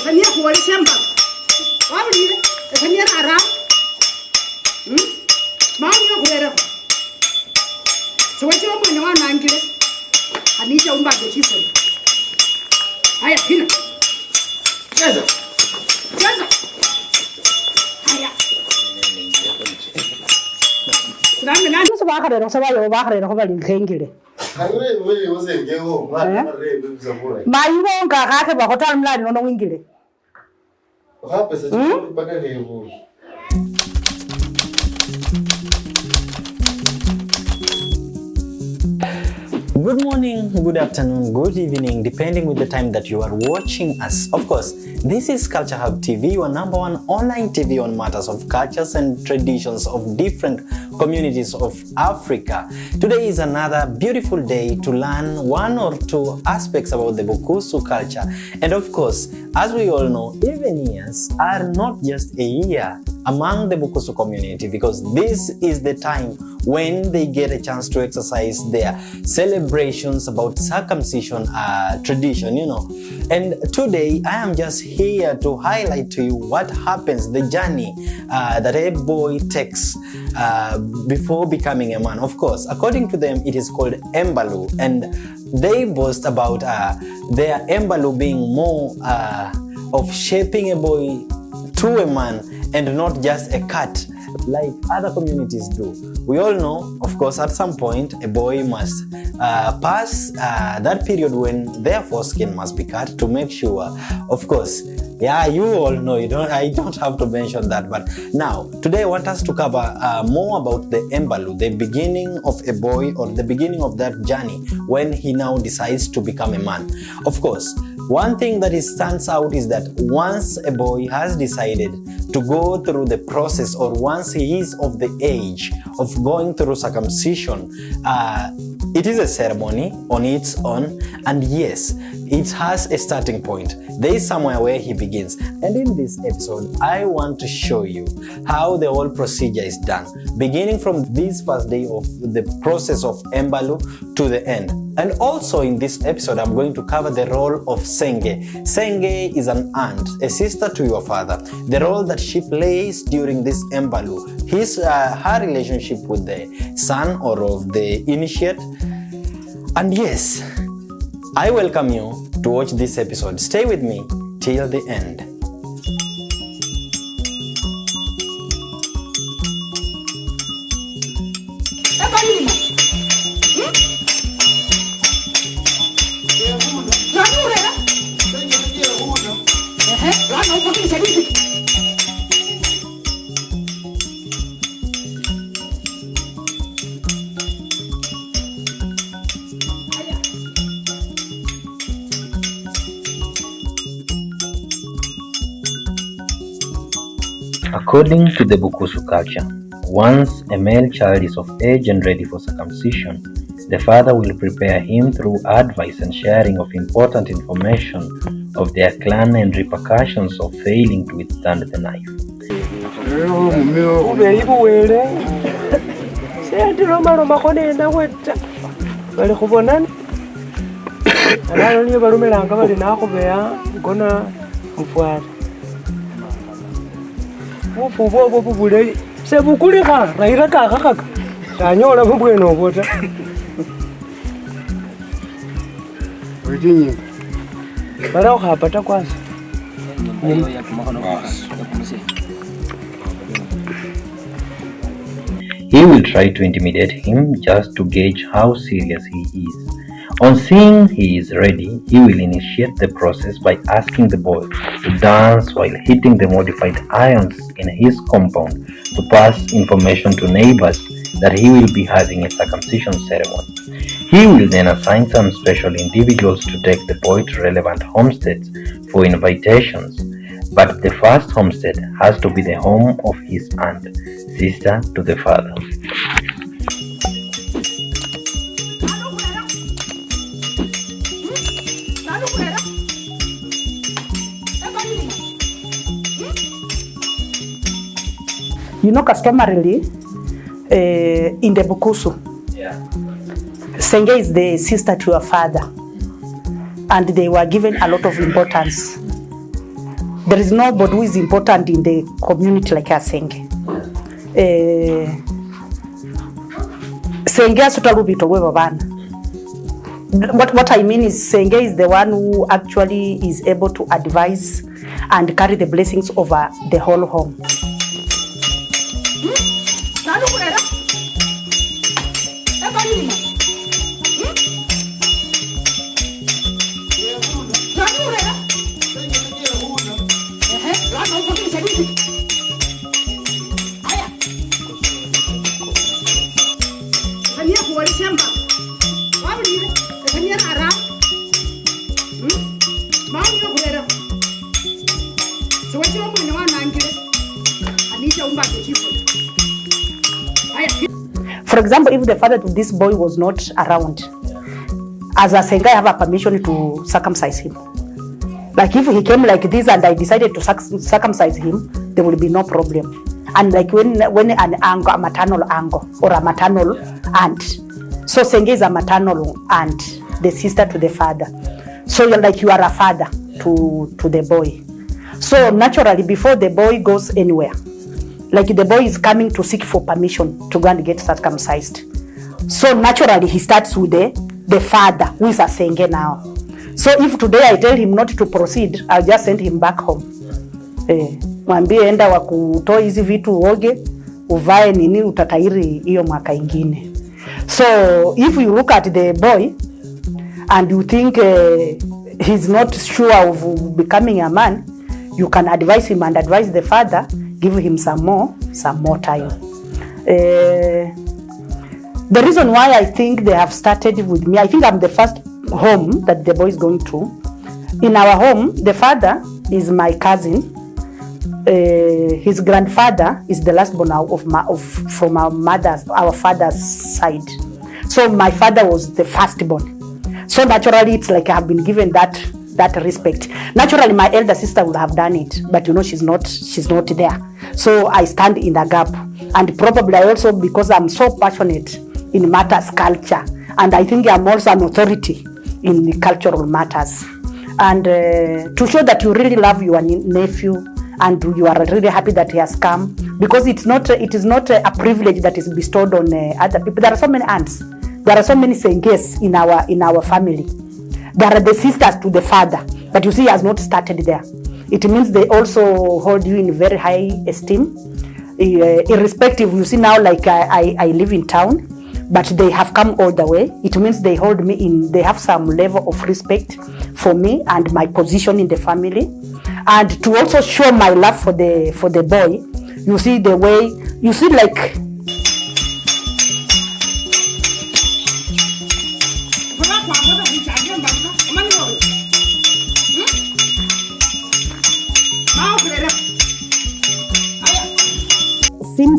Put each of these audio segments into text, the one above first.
Kanya kuwali shamba. Wabulire. Kanya haram. Mami yokulera. Siwache mwana wana angile. Anisha umbaje chisoni. Haya hina. Cheza. Cheza. Haya. Sirame nani usabakare sabayo bakare ko bali nkengile. Hayo wewe uzengeo mwana rebe bizamura. Mayibo ngakake bakotala mlani nono wingile. Hapa sasa mpaka leo. Good morning, good afternoon, good evening, depending with the time that you are watching us. Of course, this is Culture Hub TV, your #1 online TV on matters of cultures and traditions of different communities of Africa. Today is another beautiful day to learn one or two aspects about the Bukusu culture. And of course, as we all know, even years are not just a year among the Bukusu community, because this is the time when they get a chance to exercise their celebrations about circumcision tradition, And today I am just here to highlight to you what happens, the journey that a boy takes before becoming a man. Of course, according to them, it is called Embalu, and they boast about their Embalu being more of shaping a boy to a man and not just a cut like other communities do. We all know, of course, at some point a boy must pass that period when their foreskin must be cut to make sure, of course, you all know, I don't have to mention that. But now, today I want us to cover more about the Embalu, the beginning of a boy, or the beginning of that journey when he now decides to become a man. Of course, one thing that stands out is that once a boy has decided to go through the process, or once he is of the age of going through circumcision, it is a ceremony on its own, and yes, it has a starting point. There is somewhere where he begins. And in this episode, I want to show you how the whole procedure is done, beginning from this first day of the process of Embalu to the end. And also in this episode, I'm going to cover the role of Senge. Senge is an aunt, a sister to your father. The role that she plays during this Embalu, her relationship with the son or of the initiate. And yes, I welcome you to watch this episode. Stay with me till the end. According to the Bukusu culture, once a male child is of age and ready for circumcision, the father will prepare him through advice and sharing of important information of their clan and repercussions of failing to withstand the knife. He will try to intimidate him just to gauge how serious he is. On seeing he is ready, he will initiate the process by asking the boy to dance while hitting the modified irons in his compound to pass information to neighbors that he will be having a circumcision ceremony. He will then assign some special individuals to take the boy to relevant homesteads for invitations, but the first homestead has to be the home of his aunt, sister to the father. Customarily, in the Bukusu, Senge is the sister to your father, and they were given a lot of importance. there is nobody who is important in the community like a Senge. Senge asutalubito lwe babana. What I mean is Senge is the one who actually is able to advise and carry the blessings over the whole home. For example, if the father to this boy was not around, as a Senge, I have a permission to circumcise him. Like if he came like this and I decided to circumcise him, there will be no problem. And like when an uncle, a maternal uncle or a maternal aunt, so Senge is a maternal aunt, the sister to the father. So you're like you are a father to the boy. So naturally, before the boy goes anywhere, like the boy is coming to seek for permission to go and get circumcised. So naturally, he starts with the father, who is a Senge now. So if today I tell him not to proceed, I'll just send him back home. Mwambie enda wakutoa hizi vitu uoge, uvae nini utatairi hiyo mwaka ingine. So if you look at the boy and you think he's not sure of becoming a man, you can advise him and advise the father, give him some more time. The reason why I think they have started with me, I think I'm the first home that the boy is going to. In our home, the father is my cousin. His grandfather is the last born from our father's side. So my father was the firstborn. So naturally, it's like I have been given that respect. Naturally, my elder sister would have done it, but you know she's not there. So I stand in the gap, and probably also because I'm so passionate in matters culture, and I think I'm also an authority in the cultural matters. And to show that you really love your nephew and you are really happy that he has come, because it is not a privilege that is bestowed on other people. There are so many aunts, there are so many Senges in our family. There are the sisters to the father, but you see he has not started there. It means they also hold you in very high esteem, irrespective. You see now, like I live in town, but they have come all the way. It means they hold me in, they have some level of respect for me and my position in the family. And to also show my love for the boy, you see the way, you see like,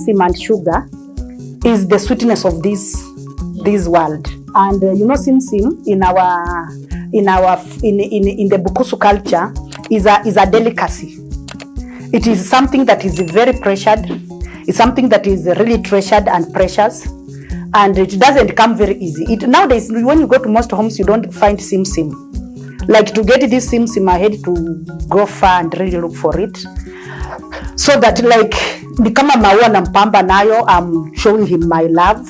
Sim and sugar is the sweetness of this world. And you know, Sim in the Bukusu culture is a delicacy. It is something that is very treasured. It's something that is really treasured and precious, and it doesn't come very easy. Nowadays, when you go to most homes, you don't find Sim. Like to get this Sim, I had to go far and really look for it. So that like ni kama maua na mpamba nayo, I'm showing him my love.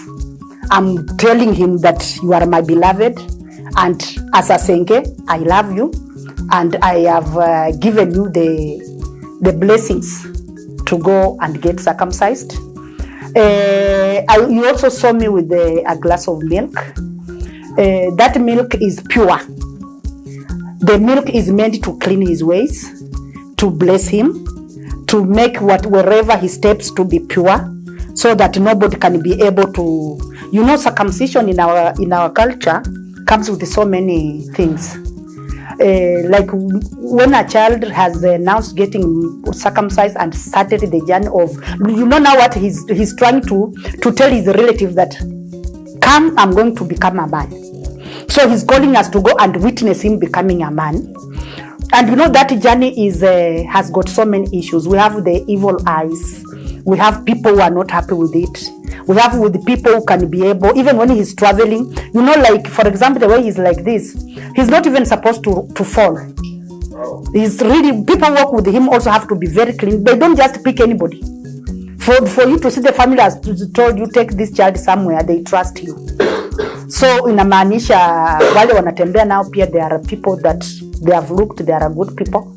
I'm telling him that you are my beloved, and as a Senge, I love you, and I have given you the blessings to go and get circumcised. You also saw me with a glass of milk. That milk is pure. The milk is meant to clean his ways, to bless him, to make wherever he steps to be pure, so that nobody can be able to, you know, circumcision in our culture comes with so many things. Like when a child has announced getting circumcised and started the journey of, you know, now what he's trying to tell his relative that, come, I'm going to become a man. So he's calling us to go and witness him becoming a man. And you know that journey has got so many issues. We have the evil eyes. We have people who are not happy with it. We have with the people who can be able, even when he's traveling, you know, like for example, the way he's like this, he's not even supposed to fall. He's really, people work with him also have to be very clean. They don't just pick anybody. For you to see the family has told you take this child somewhere, they trust you. So inamaanisha wale wanatembea nao pia there are people that they have looked, they are good people.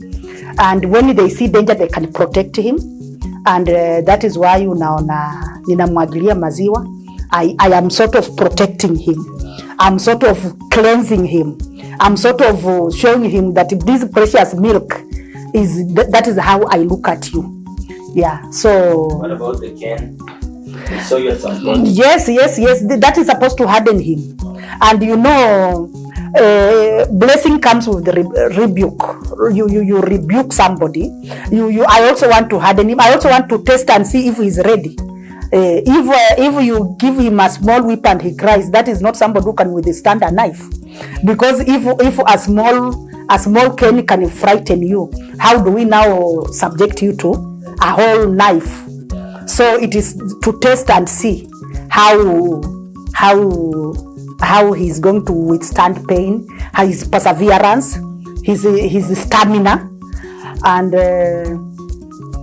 And when they see danger, they can protect him. And that is why unaona ninamwagilia maziwa. I am sort of protecting him. I'm sort of cleansing him. I'm sort of showing him that this precious milk is, that is how I look at you. Yeah, so... What about the Ken? So you at some point? Yes. That is supposed to harden him. And you know, blessing comes with the rebuke. You rebuke somebody. I also want to harden him. I also want to test and see if he's ready. If you give him a small whip and he cries, that is not somebody who can withstand a knife. Because if a small cane can frighten you, how do we now subject you to a whole knife? So it is to test and see how he's going to withstand pain, his perseverance, his stamina. And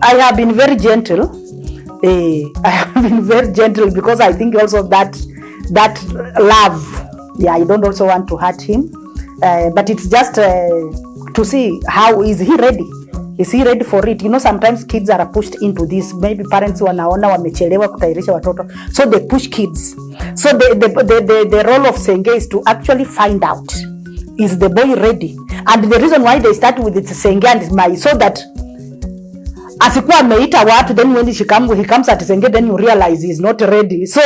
I have been very gentle. I have been very gentle because I think also that love. Yeah, I don't also want to hurt him, but it's just to see how is he ready. Is he ready for it? You know, sometimes kids are pushed into this. Maybe parents wanaona wamechelewa kutairisha watoto, so they push kids. So the role of Senge is to actually find out, is the boy ready? And the reason why they start with it Senge and Ismail, so that asikuwa ameita watu, then when he comes at Senge, then you realize he's not ready. So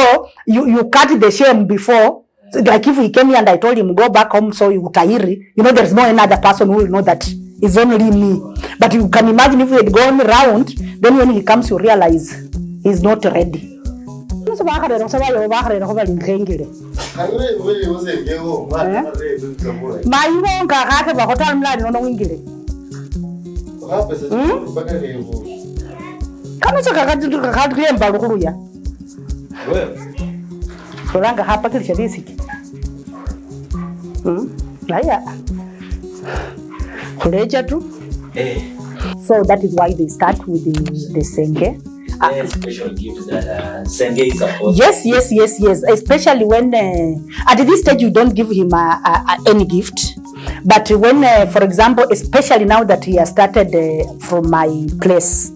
you cut the shame before. Like if he came here and I told him go back home, so you utairi, you know, there's no another person who will know that it's only me. But you can imagine if we had gone around, then when he comes you realize he's not ready. Kuranga hapa kilisha disiki. Haya. Kuleja tu. So that is why they start with the Senge. A special gift that Senge is supposed. Yes. Especially when at this stage you don't give him any gift. But when, for example, especially now that he has started from my place,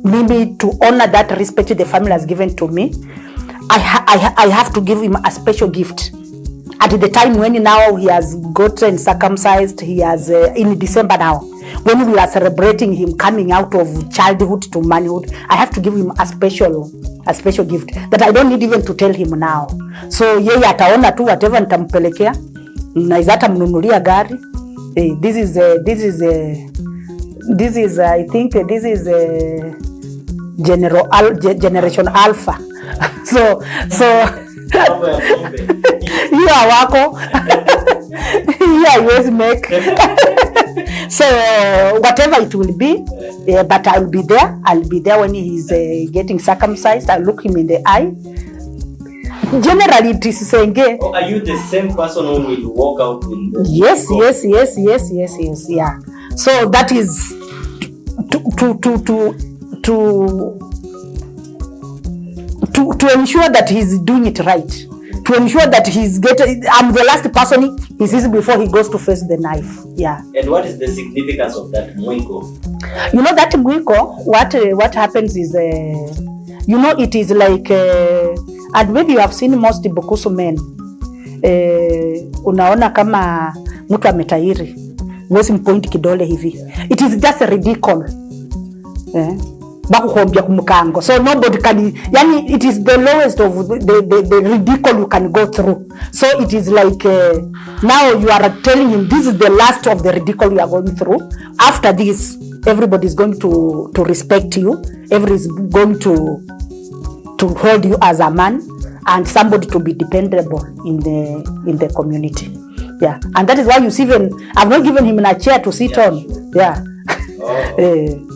maybe to honor that respect the family has given to me, I have to give him a special gift. At the time when now he has gotten circumcised, he has in December now, when we are celebrating him coming out of childhood to manhood, I have to give him a special gift that I don't need even to tell him now. So yeye ataona tu whatever nitampelekea, na izata mnunulia gari. This is I think this is generation alpha. so yeah, wako yeah, always make so whatever it will be, but I'll be there when he's getting circumcised. I'll look him in the eye. Generally it is Senge. Oh, are you the same person who will walk out with the yes, yeah. So that is to ensure that he's doing it right, to ensure that he's getting. I'm the last person he sees before he goes to face the knife. Yeah. And what is the significance of that mwiko? You know that mwiko, what happens is, you know, it is like, and maybe you have seen most Bukusu men. Unaona kama mtu ametairi, wesi mpoint kidole hivi. It is just a ridiculous. Bakuhombia Kumukango. So nobody can, yani it is the lowest of the ridicule you can go through. So it is like now you are telling him this is the last of the ridicule you are going through. After this, everybody is going to respect you. Everybody is going to hold you as a man and somebody to be dependable in the community. Yeah, and that is why you see, even I've not given him a chair to sit on. Yeah. Oh.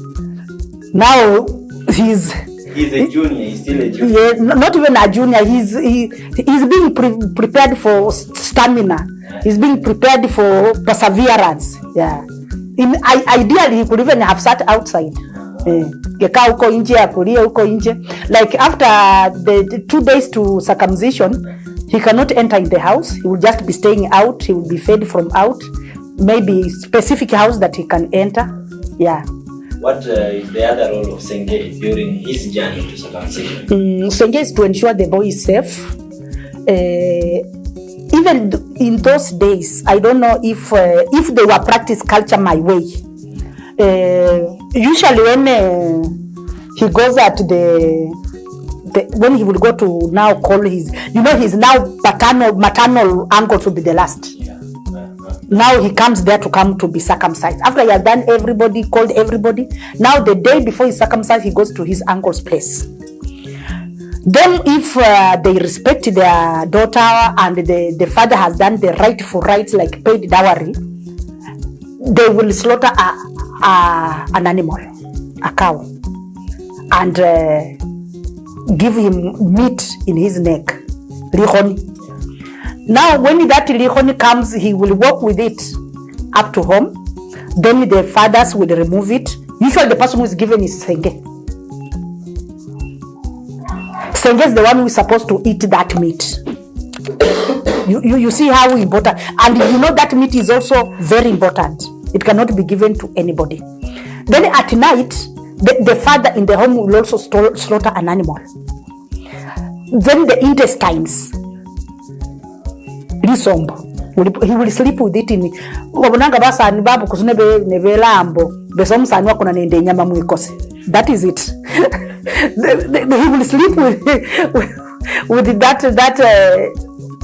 Now he's a junior. He's still a junior. Yeah, not even a junior. He's being prepared for stamina. He's being prepared for perseverance. Yeah, Ideally he could even have sat outside. Gekaa huko nje, akulie huko nje. Like after the 2 days to circumcision, he cannot enter in the house. He will just be staying out. He will be fed from out. Maybe specific house that he can enter. Yeah. What is the other role of Senge during his journey to circumcision? Senge is to ensure the boy is safe. Even in those days, I don't know if they were practice culture my way. Usually when he goes at when he will go to now call his, his now maternal uncle to be the last. Now he comes there to be circumcised. After he has done everybody, called everybody, now the day before he's circumcised, he goes to his uncle's place. Then if they respect their daughter and the father has done the rightful rights like paid dowry, they will slaughter an animal, a cow, and give him meat in his neck, lihoni. Now when that lihoni comes, he will walk with it up to home. Then the fathers will remove it. Usually the person who is given is Senge. Senge is the one who is supposed to eat that meat. You see how important, and that meat is also very important. It cannot be given to anybody. Then at night, the father in the home will also slaughter an animal. Then the intestines, lisombo, he will sleep with it in. That is it. He will sleep with that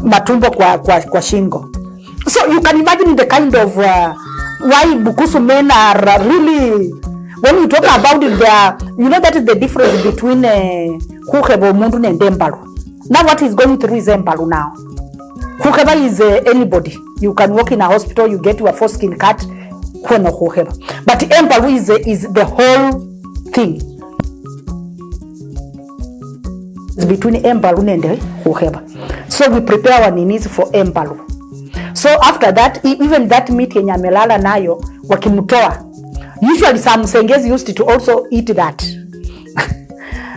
matumbo kwa shingo. So you can imagine the kind of why Bukusu men are really, when you talk about it, that is the difference between Khukheba Mundu and Embalu. Now what he's going through is Embalu now. Khukheba is anybody. You can walk in a hospital, you get your foreskin cut, Khukheba. But Embalu is the whole thing. It's between Embalu and Khukheba. So we prepare our ninis for Embalu. So after that, even that meat yenye amelala nayo wakimutoa. Usually some Senges used to also eat that.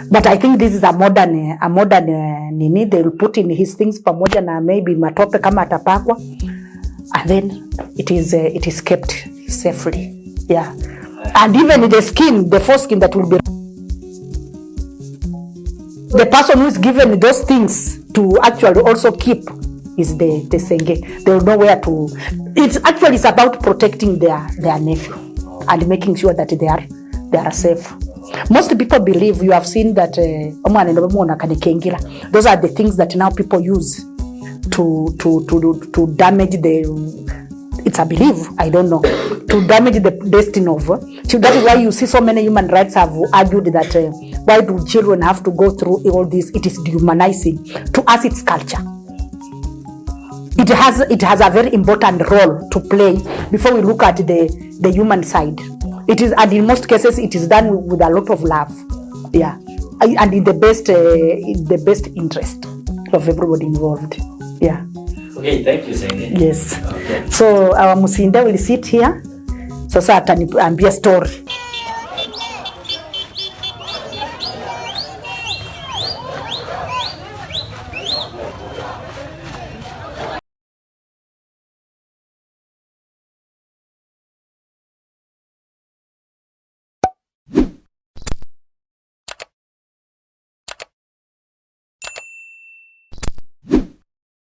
But I think this is a modern nini. They will put in his things pamoja na maybe matope kama atapakwa, and then it is kept safely. Yeah. And even the skin, the foreskin that will be, the person who is given those things to actually also keep is the Senge. They will know where to. It's actually about protecting their nephew and making sure that they are safe. Most people believe, you have seen that those are the things that now people use to damage it's a belief, I don't know, to damage the destiny of. So that is why you see so many human rights have argued that why do children have to go through all this? It is dehumanizing. To us, it's culture. It has a very important role to play before we look at the human side. It is, and in most cases, it is done with a lot of love, yeah, and in the best interest of everybody involved, yeah. Okay, thank you, Senge. Yes. Okay. So our Musinde will sit here. Sasa ataniambia story.